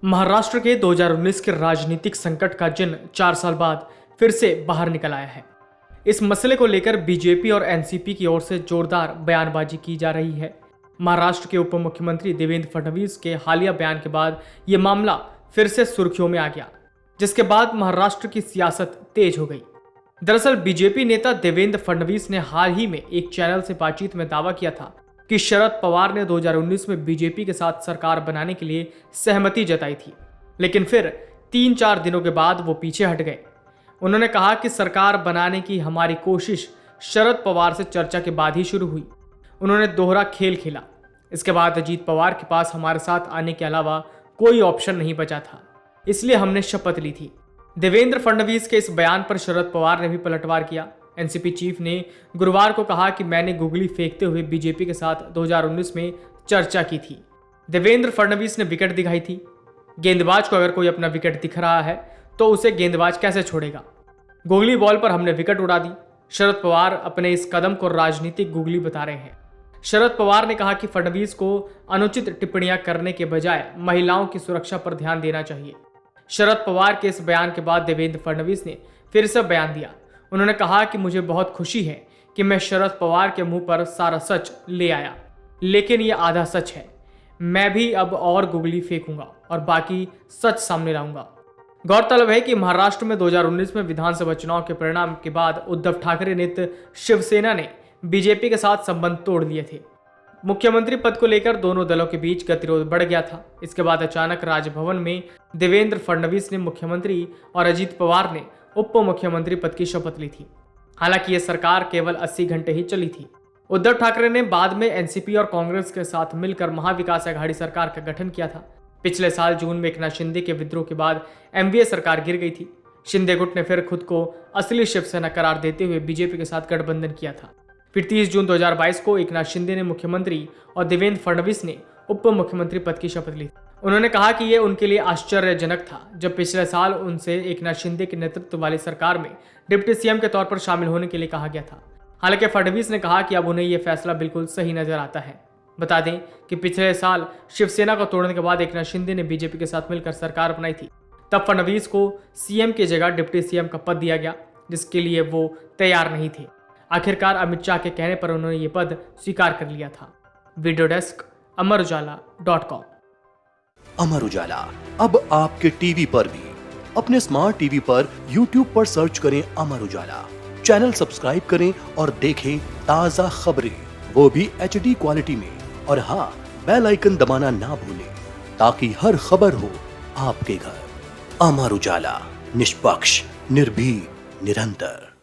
महाराष्ट्र के 2019 के राजनीतिक संकट का जिन 4 साल बाद फिर से बाहर निकल आया है। इस मसले को लेकर बीजेपी और एनसीपी की ओर से जोरदार बयानबाजी की जा रही है। महाराष्ट्र के उप मुख्यमंत्री देवेंद्र फडणवीस के हालिया बयान के बाद यह मामला फिर से सुर्खियों में आ गया, जिसके बाद महाराष्ट्र की सियासत तेज हो गई। दरअसल बीजेपी नेता देवेंद्र फडणवीस ने हाल ही में एक चैनल से बातचीत में दावा किया था कि शरद पवार ने 2019 में बीजेपी के साथ सरकार बनाने के लिए सहमति जताई थी, लेकिन फिर 3-4 दिनों के बाद वो पीछे हट गए। उन्होंने कहा कि सरकार बनाने की हमारी कोशिश शरद पवार से चर्चा के बाद ही शुरू हुई। उन्होंने दोहरा खेल खेला। इसके बाद अजीत पवार के पास हमारे साथ आने के अलावा कोई ऑप्शन नहीं बचा था, इसलिए हमने शपथ ली थी। देवेंद्र फडणवीस के इस बयान पर शरद पवार ने भी पलटवार किया। एनसीपी चीफ ने गुरुवार को कहा कि मैंने गुगली फेंकते हुए बीजेपी के साथ 2019 में चर्चा की थी। देवेंद्र फडणवीस ने विकेट दिखाई थी। गेंदबाज को अगर कोई अपना विकेट दिख रहा है तो उसे गेंदबाज कैसे छोड़ेगा। गुगली बॉल पर हमने विकेट उड़ा दी। शरद पवार अपने इस कदम को राजनीतिक गुगली बता रहे हैं। शरद पवार ने कहा कि फडणवीस को अनुचित टिप्पणियां करने के बजाय महिलाओं की सुरक्षा पर ध्यान देना चाहिए। शरद पवार के इस बयान के बाद देवेंद्र फडणवीस ने फिर से बयान दिया। उन्होंने कहा कि मुझे बहुत खुशी है कि मैं शरद पवार के मुंह पर सारा सच ले आया, लेकिन ये आधा सच है। मैं भी अब और गुगली फेंकूंगा और बाकी सच सामने लाऊंगा। गौरतलब है कि महाराष्ट्र में 2019 में विधानसभा चुनाव के परिणाम के बाद उद्धव ठाकरे नेतृत्व शिवसेना ने बीजेपी के साथ संबंध तोड़ लिए थे। मुख्यमंत्री पद को लेकर दोनों दलों के बीच गतिरोध बढ़ गया था। इसके बाद अचानक राजभवन में देवेंद्र फडणवीस ने मुख्यमंत्री और अजीत पवार ने उप मुख्यमंत्री पद की शपथ ली थी। हालांकि यह सरकार केवल 80 घंटे ही चली थी। उद्धव ठाकरे ने बाद में एनसीपी और कांग्रेस के साथ मिलकर महाविकास अघाड़ी सरकार का गठन किया था। पिछले साल जून में एकनाथ शिंदे के विद्रोह के बाद एमवीए सरकार गिर गई थी। शिंदे गुट ने फिर खुद को असली शिवसेना करार देते हुए बीजेपी के साथ गठबंधन किया था। फिर 30 जून 2022 को एकनाथ शिंदे ने मुख्यमंत्री और देवेंद्र फडणवीस ने उप मुख्यमंत्री पद की शपथ ली। उन्होंने कहा कि यह उनके लिए आश्चर्यजनक था जब पिछले साल उनसे एकनाथ शिंदे के नेतृत्व वाली सरकार में डिप्टी सीएम के तौर पर शामिल होने के लिए कहा गया था। हालांकि फडणवीस ने कहा कि अब उन्हें यह फैसला बिल्कुल सही नजर आता है। बता दें कि पिछले साल शिवसेना को तोड़ने के बाद एकनाथ शिंदे ने बीजेपी के साथ मिलकर सरकार बनाई थी। तब फडणवीस को सीएम की जगह डिप्टी सीएम का पद दिया गया, जिसके लिए वो तैयार नहीं थे। आखिरकार अमित शाह के कहने पर उन्होंने ये पद स्वीकार कर लिया था। Video desk अमरउजाला.com। अमर उजाला अब आपके टीवी पर भी। अपने स्मार्ट टीवी पर YouTube पर सर्च करें अमर उजाला, चैनल सब्सक्राइब करें और देखें ताजा खबरें, वो भी HD क्वालिटी में। और हाँ, बेल आइकन दबाना ना भूलें ताकि हर खबर हो आपके घर। अमर उजाला, निष्पक्ष, निर्भीक, निरंतर।